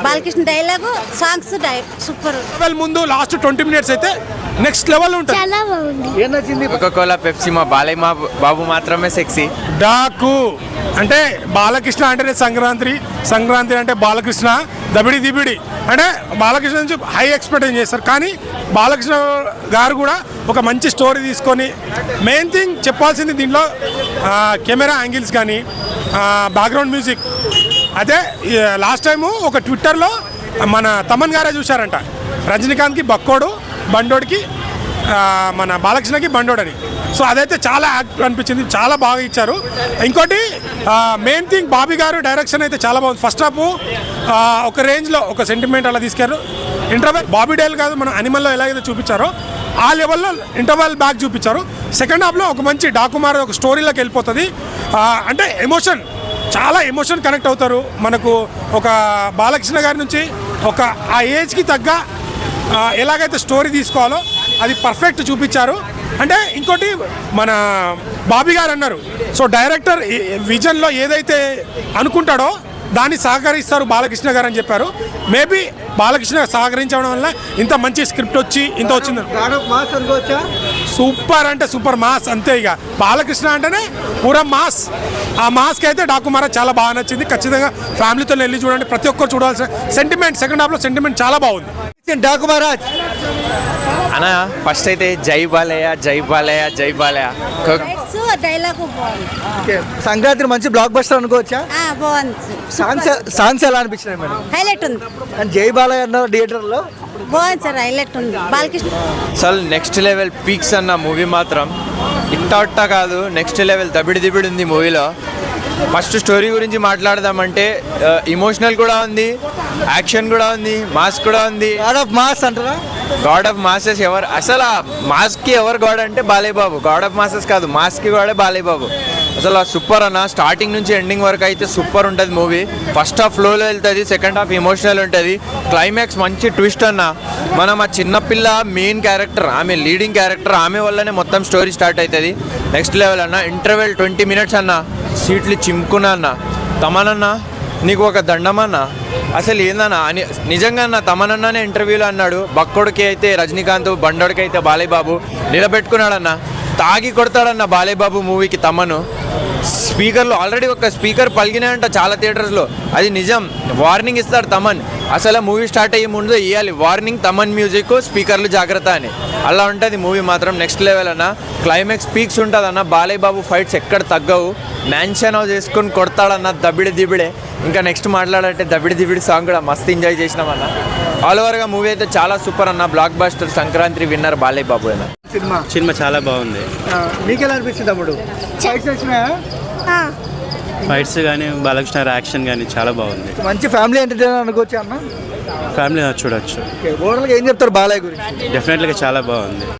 Balakrishna dialogue songs super. ముందు last 20 minutes అయితే next level ఉంటుంది. చాలా బాగుంది. ఏం నచ్చింది? కోకోకోలా పెప్సీ మా బాలయ్య బాబు మాత్రమే సెక్సీ. డాకు అంటే బాలకృష్ణ అంటేనే సంక్రాంతి అంటే బాలకృష్ణ దిబిడి అంటే బాలకృష్ణ నుంచి హై ఎక్స్పెక్టేషన్ చేస్తారు. కానీ బాలకృష్ణ గారు కూడా ఒక మంచి స్టోరీ తీసుకొని మెయిన్ థింగ్ చెప్పాల్సింది దీంట్లో కెమెరా యాంగిల్స్ కానీ బ్యాక్గ్రౌండ్ మ్యూజిక్. అదే లాస్ట్ టైము ఒక ట్విట్టర్లో మన తమన్ గారే చూశారంట, రజనీకాంత్కి బక్కోడు, బండోడికి మన బాలకృష్ణకి బండోడని. సో అదైతే చాలా యాక్ట్ అనిపించింది, చాలా బాగా ఇచ్చారు. ఇంకోటి మెయిన్ థింగ్ బాబీ గారు డైరెక్షన్ అయితే చాలా బాగుంది. ఫస్ట్ హాఫ్ ఒక రేంజ్లో ఒక సెంటిమెంట్ అలా తీసుకెళ్ళారు. ఇంటర్వెల్ బాబీ డైల్ కాదు, మన అనిమల్లో ఎలాగైతే చూపించారో ఆ లెవెల్లో ఇంటర్వెల్ బ్యాక్ చూపించారు. సెకండ్ హాఫ్లో ఒక మంచి డాకుమార్ ఒక స్టోరీలోకి వెళ్ళిపోతుంది. అంటే ఎమోషన్, చాలా ఎమోషన్ కనెక్ట్ అవుతారు. మనకు ఒక బాలకృష్ణ గారి నుంచి ఒక ఆ ఏజ్కి తగ్గ ఎలాగైతే స్టోరీ తీసుకోవాలో అది పర్ఫెక్ట్ చూపించారు. అంటే ఇంకోటి మన బాబీ గారు అన్నారు, సో డైరెక్టర్ విజన్లో ఏదైతే అనుకుంటాడో దాన్ని సహకరిస్తారు బాలకృష్ణ గారు అని చెప్పారు. మేబీ బాలకృష్ణ సహకరించడం వల్ల ఇంత మంచి స్క్రిప్ట్ వచ్చి ఇంత వచ్చింది. సూపర్ అంటే సూపర్ మాస్ అంతే. ఇక బాలకృష్ణ అంటేనే పూరా మాస్. ఆ మాస్కి అయితే డాకుమారా చాలా బాగా నచ్చింది. ఖచ్చితంగా ఫ్యామిలీతో వెళ్ళి చూడండి, ప్రతి ఒక్కరు చూడాల్సిన సెంటిమెంట్. సెకండ్ హాఫ్లో సెంటిమెంట్ చాలా బాగుంది. డాకుమారాజ్ అన్న ఫస్ట్ అయితే జై బాలయ్య జై బాలయ్య జై బాలయ్య. డైలాగ్ సంక్రాంతి మంచి బ్లాక్ బస్టర్ అనుకోవచ్చా? బాగుంది. సాంగ్స్ ఎలా అనిపించినాయి మేడం? హైలైట్ ఉంది. జై బాలయ్య అన్నారు థియేటర్లో, బాగుంది సార్, హైలైట్ ఉంది. బాలకృష్ణ అసలు నెక్స్ట్ లెవెల్ పీక్స్ అన్న మూవీ మాత్రం ఇట్టా కాదు, నెక్స్ట్ లెవెల్ దబిడి ఉంది మూవీలో. ఫస్ట్ స్టోరీ గురించి మాట్లాడదామంటే ఇమోషనల్ కూడా ఉంది, యాక్షన్ కూడా ఉంది, మాస్ కూడా ఉంది. గాడ్ ఆఫ్ మాస్ అంటారా? గాడ్ ఆఫ్ మాసెస్ ఎవరు అసలు ఆ మాస్కి ఎవరు గాడ్ అంటే Balayya Babu. God of masses కాదు, మాస్కి గాడే బాలయ్య బాబు. అసలు సూపర్ అన్న, స్టార్టింగ్ నుంచి ఎండింగ్ వరకు అయితే సూపర్ ఉంటుంది మూవీ. ఫస్ట్ హాఫ్ ఫ్లోలో వెళ్తుంది, సెకండ్ హాఫ్ ఎమోషనల్ ఉంటుంది, క్లైమాక్స్ మంచి ట్విస్ట్ అన్న. మనం ఆ చిన్నపిల్ల మెయిన్ క్యారెక్టర్, ఆమె లీడింగ్ క్యారెక్టర్, ఆమె వల్లనే మొత్తం స్టోరీ స్టార్ట్ అవుతుంది. నెక్స్ట్ లెవెల్ అన్న. ఇంటర్వెల్ 20 minutes అన్న, సీట్లు చింపుకున్నా అన్న. తమనన్న నీకు ఒక దండమన్న, అసలు ఏందన్నా అని నిజంగా అన్న. తమనన్ననే ఇంటర్వ్యూలో అన్నాడు, బక్కోడికి అయితే రజనీకాంత్, బండోడికి అయితే బాలయ్య బాబు నిలబెట్టుకున్నాడన్న. తాగి కొడతాడన్న బాలయ్య బాబు మూవీకి తమను. స్పీకర్లో ఆల్రెడీ ఒక స్పీకర్ పలిగినాయంట చాలా థియేటర్స్లో, అది నిజం. వార్నింగ్ ఇస్తాడు తమన్. అసలు మూవీ స్టార్ట్ అయ్యే ముందు ఇవ్వాలి వార్నింగ్, తమన్ మ్యూజిక్, స్పీకర్లు జాగ్రత్త అని. అలా ఉంటుంది మూవీ మాత్రం నెక్స్ట్ లెవెల్ అన్న. క్లైమాక్స్ పీక్స్ ఉంటుంది అన్న. బాలయ్య బాబు ఫైట్స్ ఎక్కడ తగ్గవు. మ్యాన్షన్ హౌస్ చేసుకొని కొడతాడన్న, దిబిడే. ఇంకా నెక్స్ట్ మాట్లాడాలంటే దబిడి సాంగ్ కూడా మస్తు ఎంజాయ్ చేసినామన్న. ఆల్ ఓవర్గా మూవీ అయితే చాలా సూపర్ అన్న. Blockbuster, Sankranti winner Balayya Babu అన్న. సినిమా చాలా బాగుంది. మీకు ఎలా అనిపించింది అప్పుడు? ఫైట్స్ కానీ బాలకృష్ణ యాక్షన్ కానీ చాలా బాగుంది. మంచి ఫ్యామిలీ ఎంటర్టైనర్ అనుకోవచ్చు అన్న. ఫ్యామిలీ చూడొచ్చు. ఓవరాల్గా ఏం చెప్తారు బాలయ్య గురించి? డెఫినెట్గా చాలా బాగుంది.